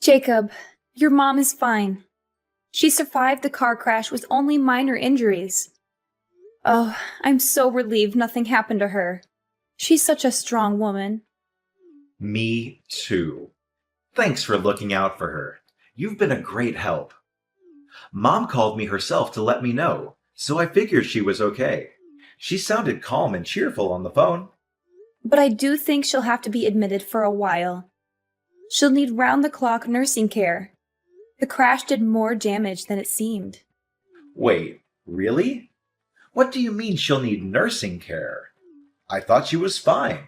Jacob, your mom is fine. She survived the car crash with only minor injuries. Oh, I'm so relieved nothing happened to her. She's such a strong woman. Me too. Thanks for looking out for her. You've been a great help. Mom called me herself to let me know, so I figured she was okay. She sounded calm and cheerful on the phone. But I do think she'll have to be admitted for a while. She'll need round-the-clock nursing care. The crash did more damage than it seemed. Wait, really? What do you mean she'll need nursing care? I thought she was fine.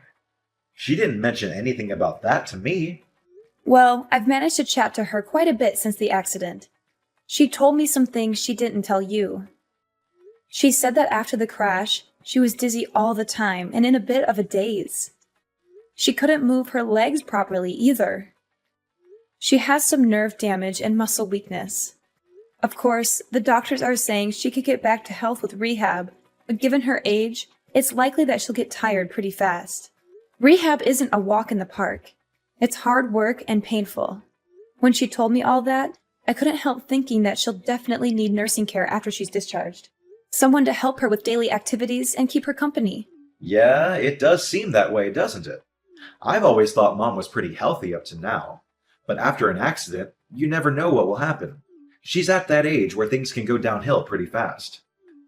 She didn't mention anything about that to me. Well, I've managed to chat to her quite a bit since the accident. She told me some things she didn't tell you. She said that after the crash, she was dizzy all the time and in a bit of a daze. She couldn't move her legs properly either. She has some nerve damage and muscle weakness. Of course, the doctors are saying she could get back to health with rehab, but given her age, it's likely that she'll get tired pretty fast. Rehab isn't a walk in the park. It's hard work and painful. When she told me all that, I couldn't help thinking that she'll definitely need nursing care after she's discharged. Someone to help her with daily activities and keep her company. Yeah, it does seem that way, doesn't it? I've always thought Mom was pretty healthy up to now. But after an accident, you never know what will happen. She's at that age where things can go downhill pretty fast.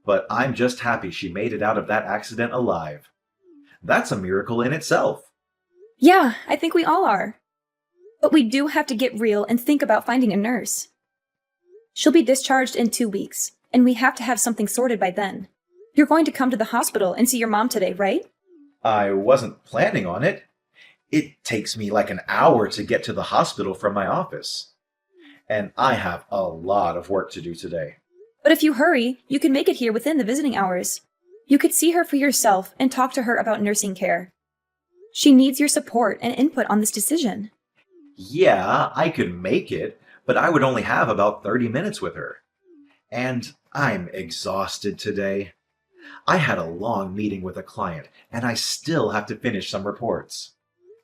But I'm just happy she made it out of that accident alive. That's a miracle in itself. Yeah, I think we all are. But we do have to get real and think about finding a nurse. She'll be discharged in 2 weeks, and we have to have something sorted by then. You're going to come to the hospital and see your mom today, right? I wasn't planning on it. It takes me like an hour to get to the hospital from my office. And I have a lot of work to do today. But if you hurry, you can make it here within the visiting hours. You could see her for yourself and talk to her about nursing care. She needs your support and input on this decision. Yeah, I could make it, but I would only have about 30 minutes with her. And I'm exhausted today. I had a long meeting with a client, and I still have to finish some reports.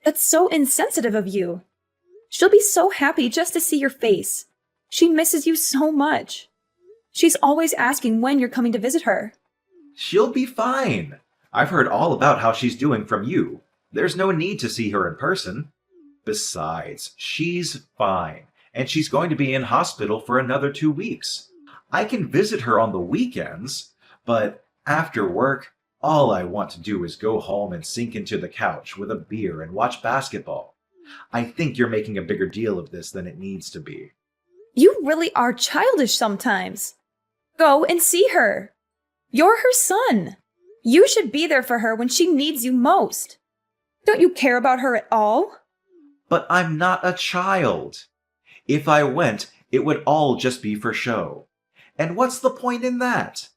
That's so insensitive of you. She'll be so happy just to see your face. She misses you so much. She's always asking when you're coming to visit her. She'll be fine. I've heard all about how she's doing from you. There's no need to see her in person. Besides, she's fine, and she's going to be in hospital for another 2 weeks. I can visit her on the weekends, but after work, all I want to do is go home and sink into the couch with a beer and watch basketball. I think you're making a bigger deal of this than it needs to be. You really are childish sometimes. Go and see her. You're her son. You should be there for her when she needs you most. Don't you care about her at all? But I'm not a child. If I went, it would all just be for show. And what's the point in that?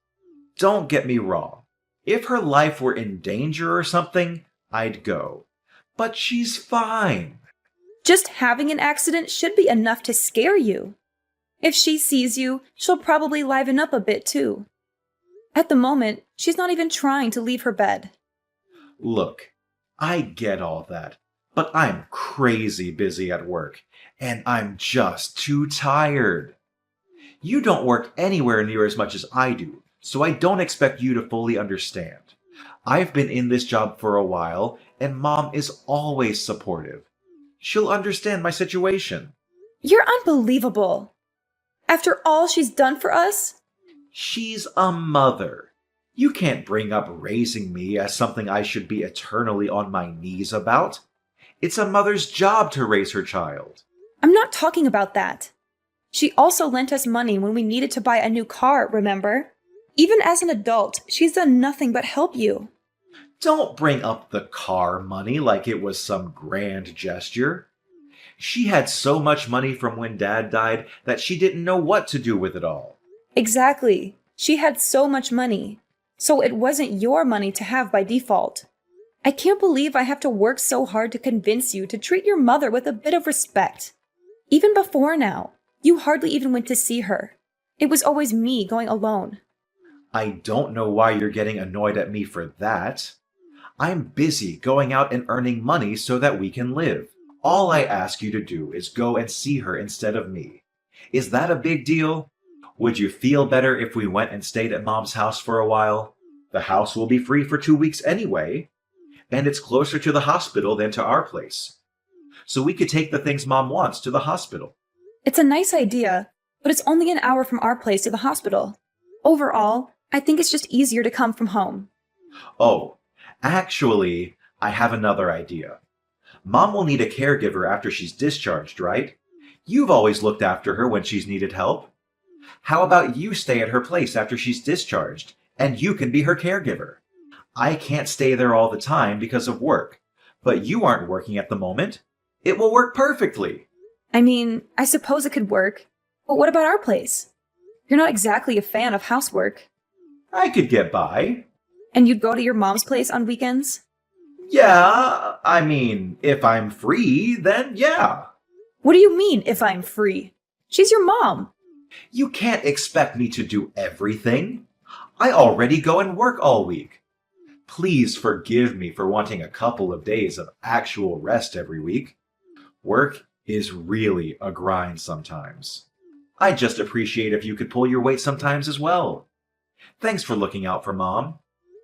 Don't get me wrong. If her life were in danger or something, I'd go. But she's fine. Just having an accident should be enough to scare you. If she sees you, she'll probably liven up a bit too. At the moment, she's not even trying to leave her bed. Look, I get all that, but I'm crazy busy at work, and I'm just too tired. You don't work anywhere near as much as I do, so I don't expect you to fully understand. I've been in this job for a while, and Mom is always supportive. She'll understand my situation. You're unbelievable. After all she's done for us? She's a mother. You can't bring up raising me as something I should be eternally on my knees about. It's a mother's job to raise her child. I'm not talking about that. She also lent us money when we needed to buy a new car, remember? Even as an adult, she's done nothing but help you. Don't bring up the car money like it was some grand gesture. She had so much money from when Dad died that she didn't know what to do with it all. Exactly. She had so much money. So it wasn't your money to have by default. I can't believe I have to work so hard to convince you to treat your mother with a bit of respect. Even before now, you hardly even went to see her. It was always me going alone. I don't know why you're getting annoyed at me for that. I'm busy going out and earning money so that we can live. All I ask you to do is go and see her instead of me. Is that a big deal? Would you feel better if we went and stayed at Mom's house for a while? The house will be free for 2 weeks anyway, and it's closer to the hospital than to our place. So we could take the things Mom wants to the hospital. It's a nice idea, but it's only an hour from our place to the hospital. Overall, I think it's just easier to come from home. Oh, actually, I have another idea. Mom will need a caregiver after she's discharged, right? You've always looked after her when she's needed help. How about you stay at her place after she's discharged, and you can be her caregiver? I can't stay there all the time because of work, but you aren't working at the moment. It will work perfectly. I mean, I suppose it could work, but what about our place? You're not exactly a fan of housework. I could get by. And you'd go to your mom's place on weekends? Yeah, I mean, if I'm free, then yeah. What do you mean, if I'm free? She's your mom. You can't expect me to do everything. I already go and work all week. Please forgive me for wanting a couple of days of actual rest every week. Work is really a grind sometimes. I'd just appreciate if you could pull your weight sometimes as well. Thanks for looking out for Mom.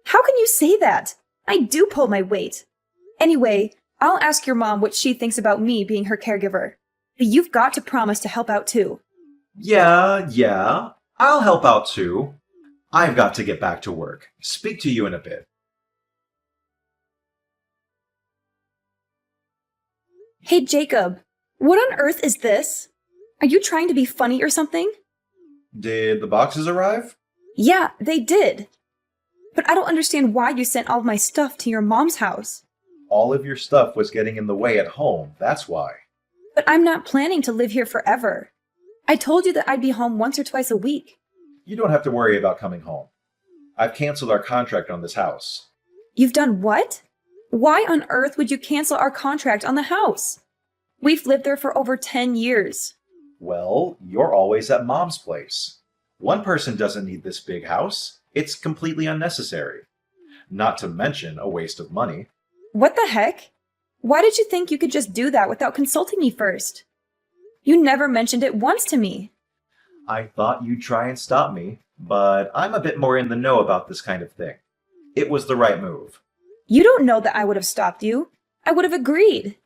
How can you say that? I do pull my weight. Anyway, I'll ask your mom what she thinks about me being her caregiver. But you've got to promise to help out too. Yeah, I'll help out too. I've got to get back to work. Speak to you in a bit. Hey, Jacob, what on earth is this? Are you trying to be funny or something? Did the boxes arrive? Yeah, they did. But I don't understand why you sent all of my stuff to your mom's house. All of your stuff was getting in the way at home, that's why. But I'm not planning to live here forever. I told you that I'd be home once or twice a week. You don't have to worry about coming home. I've canceled our contract on this house. You've done what? Why on earth would you cancel our contract on the house? We've lived there for over 10 years. Well, you're always at Mom's place. One person doesn't need this big house. It's completely unnecessary. Not to mention a waste of money. What the heck? Why did you think you could just do that without consulting me first? You never mentioned it once to me. I thought you'd try and stop me, but I'm a bit more in the know about this kind of thing. It was the right move. You don't know that I would have stopped you. I would have agreed.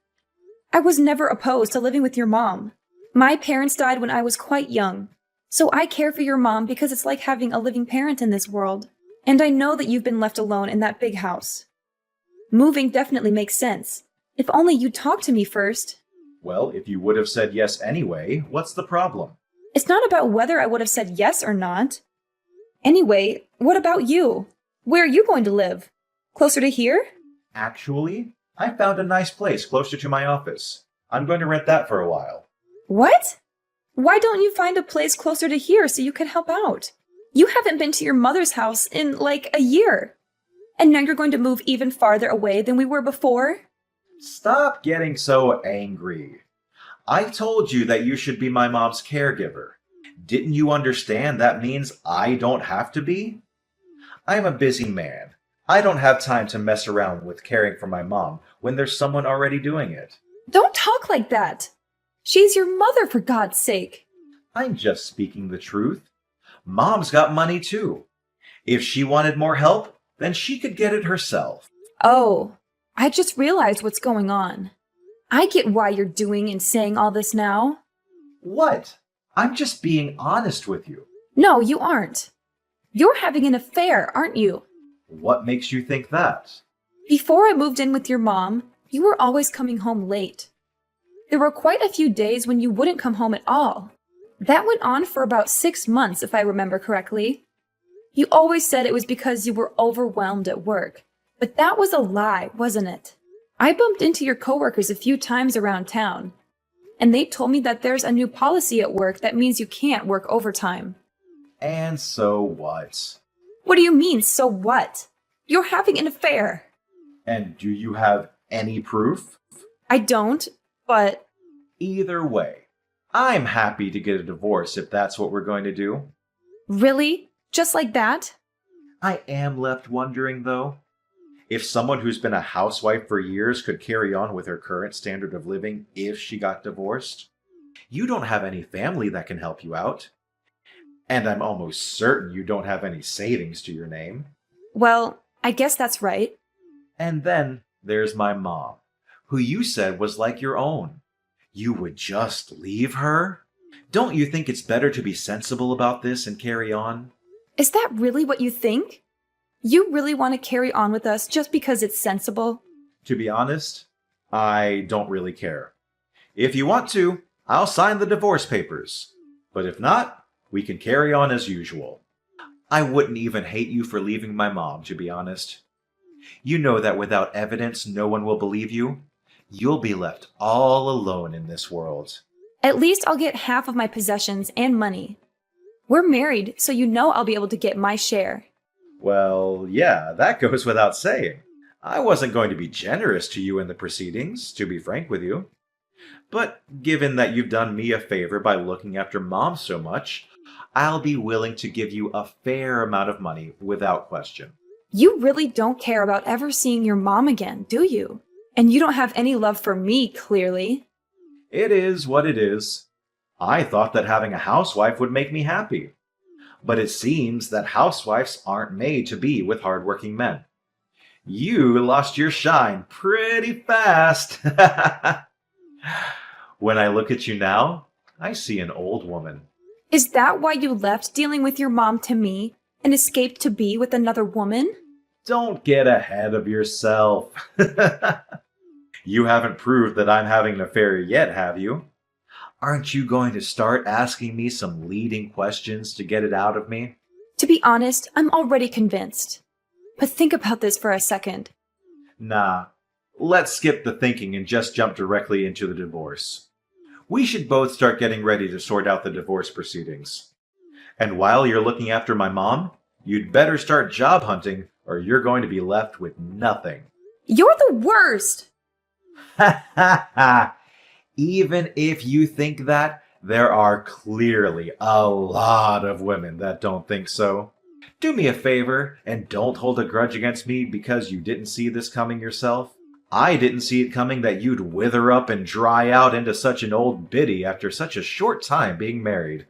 I was never opposed to living with your mom. My parents died when I was quite young, so I care for your mom because it's like having a living parent in this world. And I know that you've been left alone in that big house. Moving definitely makes sense. If only you'd talk to me first. Well, if you would have said yes anyway, what's the problem? It's not about whether I would have said yes or not. Anyway, what about you? Where are you going to live? Closer to here? Actually, I found a nice place closer to my office. I'm going to rent that for a while. What? Why don't you find a place closer to here so you can help out? You haven't been to your mother's house in like a year. And now you're going to move even farther away than we were before? Stop getting so angry. I told you that you should be my mom's caregiver. Didn't you understand that means I don't have to be? I'm a busy man. I don't have time to mess around with caring for my mom when there's someone already doing it. Don't talk like that. She's your mother, for God's sake. I'm just speaking the truth. Mom's got money too. If she wanted more help, then she could get it herself. Oh, I just realized what's going on. I get why you're doing and saying all this now. What? I'm just being honest with you. No, you aren't. You're having an affair, aren't you? What makes you think that? Before I moved in with your mom, you were always coming home late. There were quite a few days when you wouldn't come home at all. That went on for about 6 months, if I remember correctly. You always said it was because you were overwhelmed at work. But that was a lie, wasn't it? I bumped into your coworkers a few times around town, and they told me that there's a new policy at work that means you can't work overtime. And so what? What do you mean, so what? You're having an affair. And do you have any proof? I don't, but... Either way, I'm happy to get a divorce if that's what we're going to do. Really? Just like that? I am left wondering, though. If someone who's been a housewife for years could carry on with her current standard of living if she got divorced, you don't have any family that can help you out. And I'm almost certain you don't have any savings to your name. Well, I guess that's right. And then there's my mom, who you said was like your own. You would just leave her? Don't you think it's better to be sensible about this and carry on? Is that really what you think? You really want to carry on with us just because it's sensible? To be honest, I don't really care. If you want to, I'll sign the divorce papers. But if not, we can carry on as usual. I wouldn't even hate you for leaving my mom, to be honest. You know that without evidence, no one will believe you. You'll be left all alone in this world. At least I'll get half of my possessions and money. We're married, so you know I'll be able to get my share. Well, yeah, that goes without saying. I wasn't going to be generous to you in the proceedings, to be frank with you. But given that you've done me a favor by looking after Mom so much, I'll be willing to give you a fair amount of money without question. You really don't care about ever seeing your mom again, do you? And you don't have any love for me, clearly. It is what it is. I thought that having a housewife would make me happy. But it seems that housewives aren't made to be with hardworking men. You lost your shine pretty fast. When I look at you now, I see an old woman. Is that why you left dealing with your mom to me and escaped to be with another woman? Don't get ahead of yourself. You haven't proved that I'm having an affair yet, have you? Aren't you going to start asking me some leading questions to get it out of me? To be honest, I'm already convinced. But think about this for a second. Nah, let's skip the thinking and just jump directly into the divorce. We should both start getting ready to sort out the divorce proceedings. And while you're looking after my mom, you'd better start job hunting or you're going to be left with nothing. You're the worst! Ha ha ha! Even if you think that, there are clearly a lot of women that don't think so. Do me a favor and don't hold a grudge against me because you didn't see this coming yourself. I didn't see it coming that you'd wither up and dry out into such an old biddy after such a short time being married.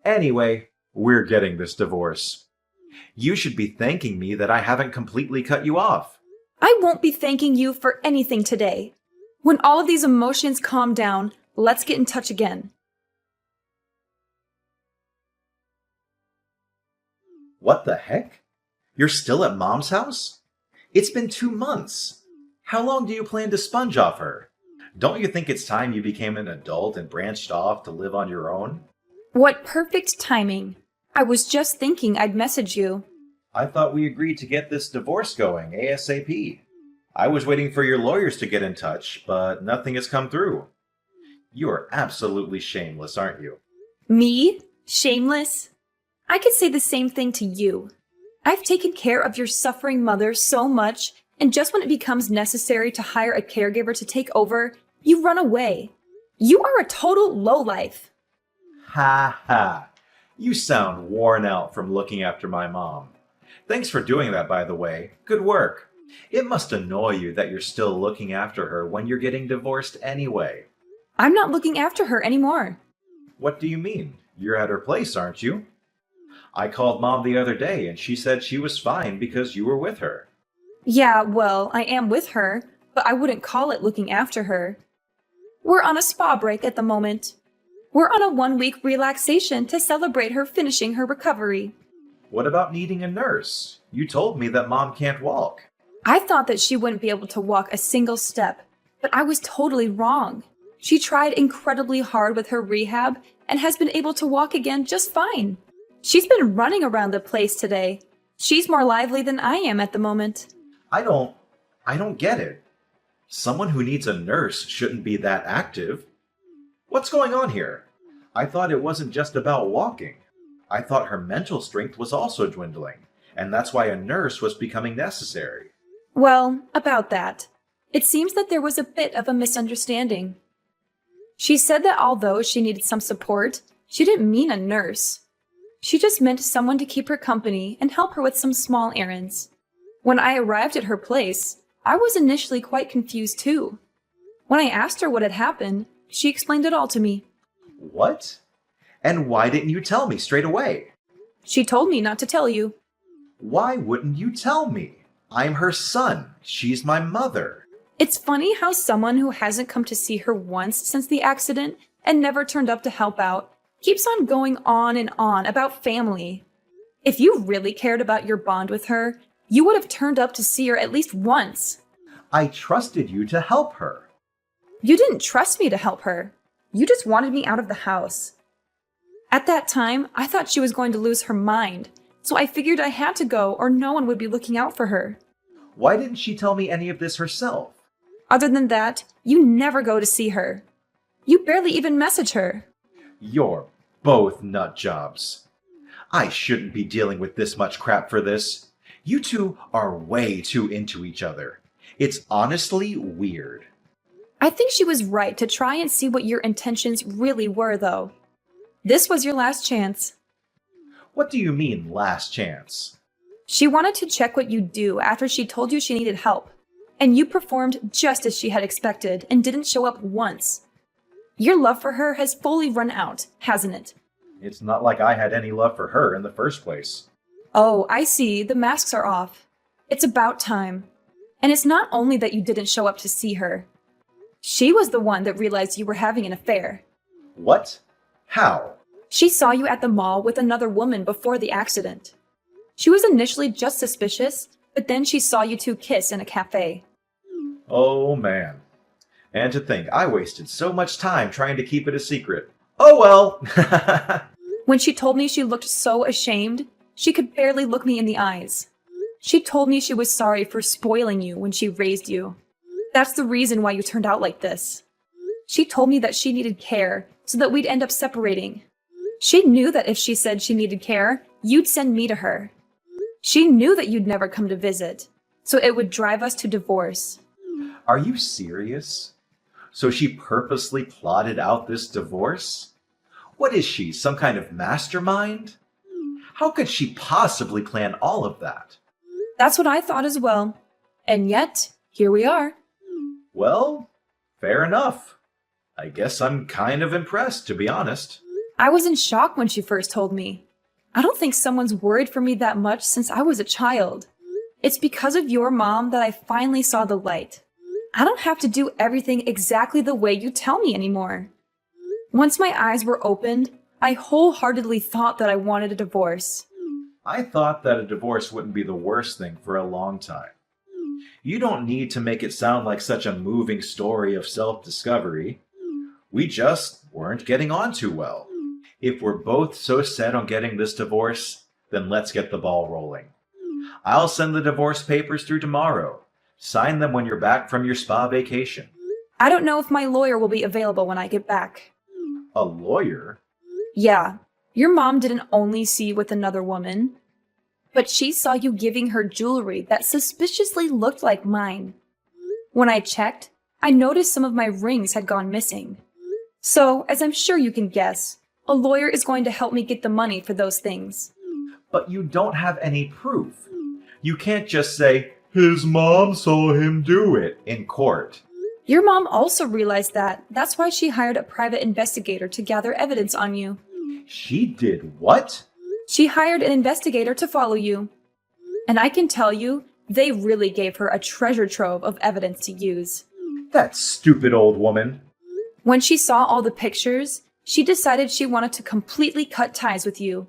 Anyway, we're getting this divorce. You should be thanking me that I haven't completely cut you off. I won't be thanking you for anything today. When all of these emotions calm down, let's get in touch again. What the heck? You're still at Mom's house? It's been 2 months. How long do you plan to sponge off her? Don't you think it's time you became an adult and branched off to live on your own? What perfect timing. I was just thinking I'd message you. I thought we agreed to get this divorce going ASAP. I was waiting for your lawyers to get in touch, but nothing has come through. You are absolutely shameless, aren't you? Me? Shameless? I could say the same thing to you. I've taken care of your suffering mother so much, and just when it becomes necessary to hire a caregiver to take over, you run away. You are a total lowlife. Ha ha. You sound worn out from looking after my mom. Thanks for doing that, by the way. Good work. It must annoy you that you're still looking after her when you're getting divorced anyway. I'm not looking after her anymore. What do you mean? You're at her place, aren't you? I called Mom the other day and she said she was fine because you were with her. Yeah, well, I am with her, but I wouldn't call it looking after her. We're on a spa break at the moment. We're on a 1-week relaxation to celebrate her finishing her recovery. What about needing a nurse? You told me that Mom can't walk. I thought that she wouldn't be able to walk a single step, but I was totally wrong. She tried incredibly hard with her rehab and has been able to walk again just fine. She's been running around the place today. She's more lively than I am at the moment. I don't get it. Someone who needs a nurse shouldn't be that active. What's going on here? I thought it wasn't just about walking. I thought her mental strength was also dwindling, and that's why a nurse was becoming necessary. Well, about that. It seems that there was a bit of a misunderstanding. She said that although she needed some support, she didn't mean a nurse. She just meant someone to keep her company and help her with some small errands. When I arrived at her place, I was initially quite confused too. When I asked her what had happened, she explained it all to me. What? And why didn't you tell me straight away? She told me not to tell you. Why wouldn't you tell me? I'm her son. She's my mother. It's funny how someone who hasn't come to see her once since the accident and never turned up to help out keeps on going on and on about family. If you really cared about your bond with her, you would have turned up to see her at least once. I trusted you to help her. You didn't trust me to help her. You just wanted me out of the house. At that time, I thought she was going to lose her mind, so I figured I had to go or no one would be looking out for her. Why didn't she tell me any of this herself? Other than that, you never go to see her. You barely even message her. You're both nut jobs. I shouldn't be dealing with this much crap for this. You two are way too into each other. It's honestly weird. I think she was right to try and see what your intentions really were, though. This was your last chance. What do you mean, last chance? She wanted to check what you'd do after she told you she needed help, and you performed just as she had expected and didn't show up once. Your love for her has fully run out, hasn't it? It's not like I had any love for her in the first place. Oh, I see. The masks are off. It's about time. And it's not only that you didn't show up to see her. She was the one that realized you were having an affair. What? How? She saw you at the mall with another woman before the accident. She was initially just suspicious, but then she saw you two kiss in a cafe. Oh, man. And to think I wasted so much time trying to keep it a secret. Oh well! When she told me she looked so ashamed, she could barely look me in the eyes. She told me she was sorry for spoiling you when she raised you. That's the reason why you turned out like this. She told me that she needed care so that we'd end up separating. She knew that if she said she needed care, you'd send me to her. She knew that you'd never come to visit, so it would drive us to divorce. Are you serious? So she purposely plotted out this divorce? What is she, some kind of mastermind? How could she possibly plan all of that? That's what I thought as well. And yet, here we are. Well, fair enough. I guess I'm kind of impressed, to be honest. I was in shock when she first told me. I don't think someone's worried for me that much since I was a child. It's because of your mom that I finally saw the light. I don't have to do everything exactly the way you tell me anymore. Once my eyes were opened, I wholeheartedly thought that I wanted a divorce. I thought that a divorce wouldn't be the worst thing for a long time. You don't need to make it sound like such a moving story of self-discovery. We just weren't getting on too well. If we're both so set on getting this divorce, then let's get the ball rolling. I'll send the divorce papers through tomorrow. Sign them when you're back from your spa vacation. I don't know if my lawyer will be available when I get back. A lawyer? Yeah, your mom didn't only see you with another woman, but she saw you giving her jewelry that suspiciously looked like mine. When I checked, I noticed some of my rings had gone missing. So, as I'm sure you can guess, a lawyer is going to help me get the money for those things. But you don't have any proof. You can't just say, his mom saw him do it in court. Your mom also realized that. That's why she hired a private investigator to gather evidence on you. She did what? She hired an investigator to follow you. And I can tell you, they really gave her a treasure trove of evidence to use. That stupid old woman. When she saw all the pictures, she decided she wanted to completely cut ties with you.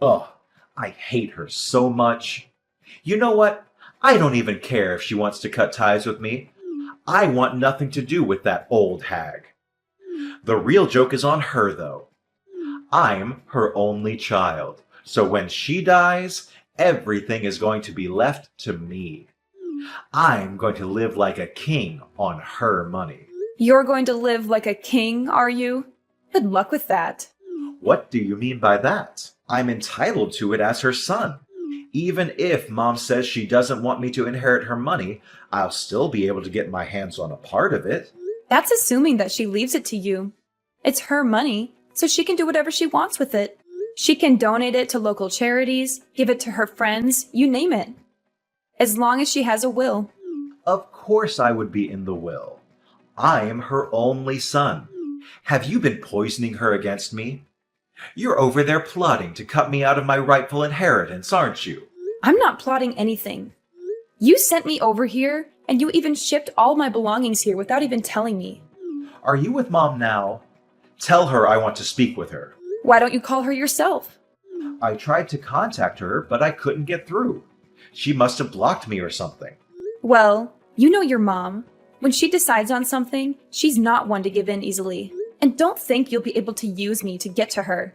Ugh, I hate her so much. You know what? I don't even care if she wants to cut ties with me. I want nothing to do with that old hag. The real joke is on her, though. I'm her only child, so when she dies, everything is going to be left to me. I'm going to live like a king on her money. You're going to live like a king, are you? Good luck with that. What do you mean by that? I'm entitled to it as her son. Even if Mom says she doesn't want me to inherit her money, I'll still be able to get my hands on a part of it. That's assuming that she leaves it to you. It's her money, so she can do whatever she wants with it. She can donate it to local charities, give it to her friends, you name it. As long as she has a will. Of course I would be in the will. I am her only son. Have you been poisoning her against me? You're over there plotting to cut me out of my rightful inheritance, aren't you? I'm not plotting anything. You sent me over here, and you even shipped all my belongings here without even telling me. Are you with Mom now? Tell her I want to speak with her. Why don't you call her yourself? I tried to contact her, but I couldn't get through. She must have blocked me or something. Well, you know your mom. When she decides on something, she's not one to give in easily. And don't think you'll be able to use me to get to her.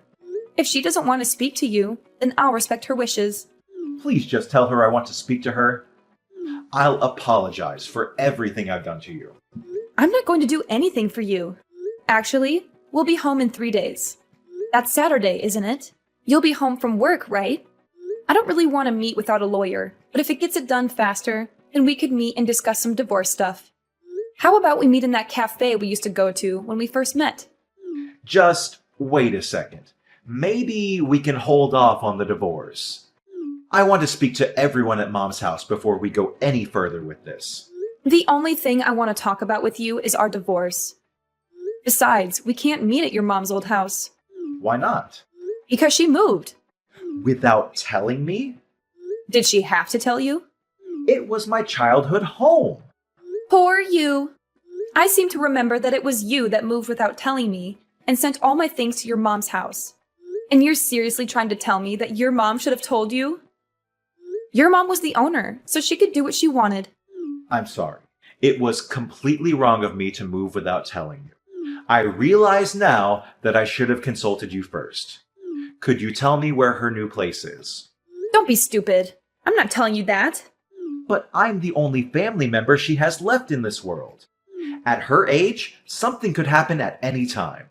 If she doesn't want to speak to you, then I'll respect her wishes. Please just tell her I want to speak to her. I'll apologize for everything I've done to you. I'm not going to do anything for you. Actually, we'll be home in 3 days. That's Saturday, isn't it? You'll be home from work, right? I don't really want to meet without a lawyer, but if it gets it done faster, then we could meet and discuss some divorce stuff. How about we meet in that cafe we used to go to when we first met? Just wait a second. Maybe we can hold off on the divorce. I want to speak to everyone at Mom's house before we go any further with this. The only thing I want to talk about with you is our divorce. Besides, we can't meet at your mom's old house. Why not? Because she moved. Without telling me? Did she have to tell you? It was my childhood home. Poor you. I seem to remember that it was you that moved without telling me and sent all my things to your mom's house. And you're seriously trying to tell me that your mom should have told you? Your mom was the owner, so she could do what she wanted. I'm sorry. It was completely wrong of me to move without telling you. I realize now that I should have consulted you first. Could you tell me where her new place is? Don't be stupid. I'm not telling you that. But I'm the only family member she has left in this world. At her age, something could happen at any time.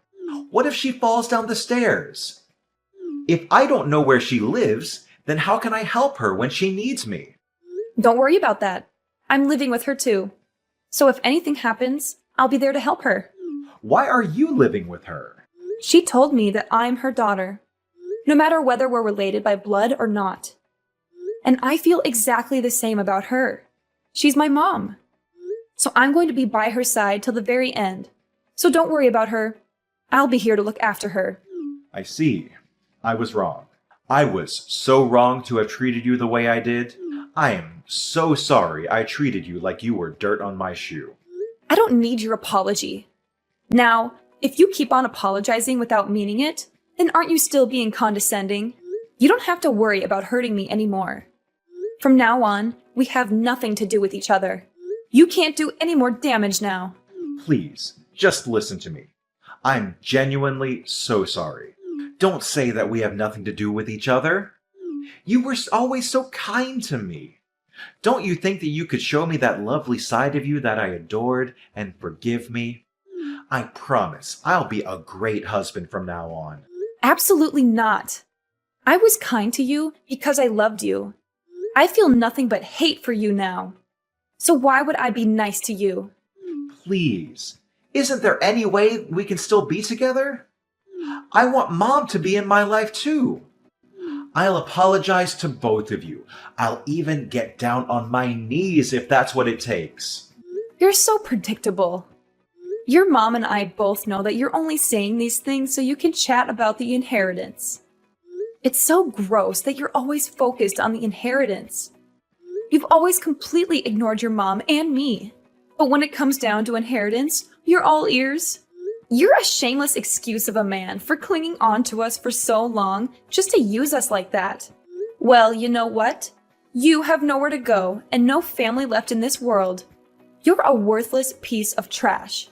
What if she falls down the stairs? If I don't know where she lives, then how can I help her when she needs me? Don't worry about that. I'm living with her too. So if anything happens, I'll be there to help her. Why are you living with her? She told me that I'm her daughter, no matter whether we're related by blood or not. And I feel exactly the same about her. She's my mom. So I'm going to be by her side till the very end. So don't worry about her. I'll be here to look after her. I see. I was wrong. I was so wrong to have treated you the way I did. I am so sorry I treated you like you were dirt on my shoe. I don't need your apology. Now, if you keep on apologizing without meaning it, then aren't you still being condescending? You don't have to worry about hurting me anymore. From now on, we have nothing to do with each other. You can't do any more damage now. Please, just listen to me. I'm genuinely so sorry. Don't say that we have nothing to do with each other. You were always so kind to me. Don't you think that you could show me that lovely side of you that I adored and forgive me? I promise I'll be a great husband from now on. Absolutely not. I was kind to you because I loved you. I feel nothing but hate for you now. So why would I be nice to you? Please, isn't there any way we can still be together? I want Mom to be in my life too. I'll apologize to both of you. I'll even get down on my knees if that's what it takes. You're so predictable. Your mom and I both know that you're only saying these things so you can chat about the inheritance. It's so gross that you're always focused on the inheritance. You've always completely ignored your mom and me. But when it comes down to inheritance, you're all ears. You're a shameless excuse of a man for clinging on to us for so long just to use us like that. Well, you know what? You have nowhere to go and no family left in this world. You're a worthless piece of trash.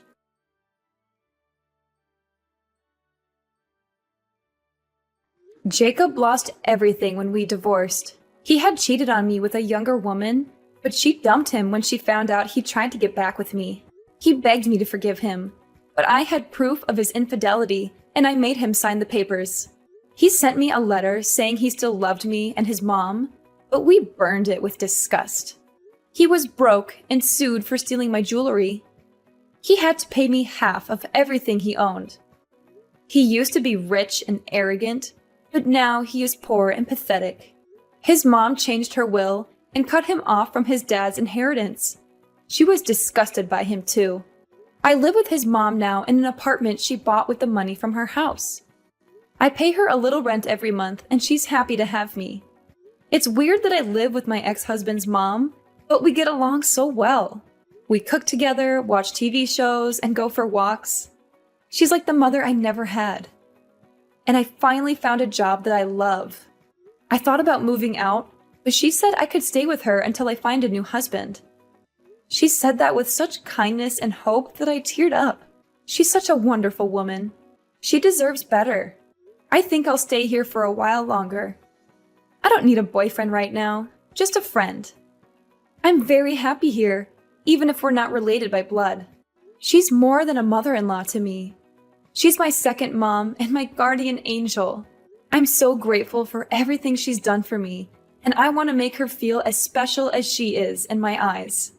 Jacob lost everything when we divorced. He had cheated on me with a younger woman, but she dumped him when she found out he tried to get back with me. He begged me to forgive him, but I had proof of his infidelity, and I made him sign the papers. He sent me a letter saying he still loved me and his mom, but we burned it with disgust. He was broke and sued for stealing my jewelry. He had to pay me half of everything he owned. He used to be rich and arrogant, but now he is poor and pathetic. His mom changed her will, and cut him off from his dad's inheritance. She was disgusted by him too. I live with his mom now in an apartment she bought with the money from her house. I pay her a little rent every month, and she's happy to have me. It's weird that I live with my ex-husband's mom, but we get along so well. We cook together, watch TV shows, and go for walks. She's like the mother I never had. And I finally found a job that I love. I thought about moving out, but she said I could stay with her until I find a new husband. She said that with such kindness and hope that I teared up. She's such a wonderful woman. She deserves better. I think I'll stay here for a while longer. I don't need a boyfriend right now, just a friend. I'm very happy here, even if we're not related by blood. She's more than a mother-in-law to me. She's my second mom and my guardian angel. I'm so grateful for everything she's done for me, and I want to make her feel as special as she is in my eyes.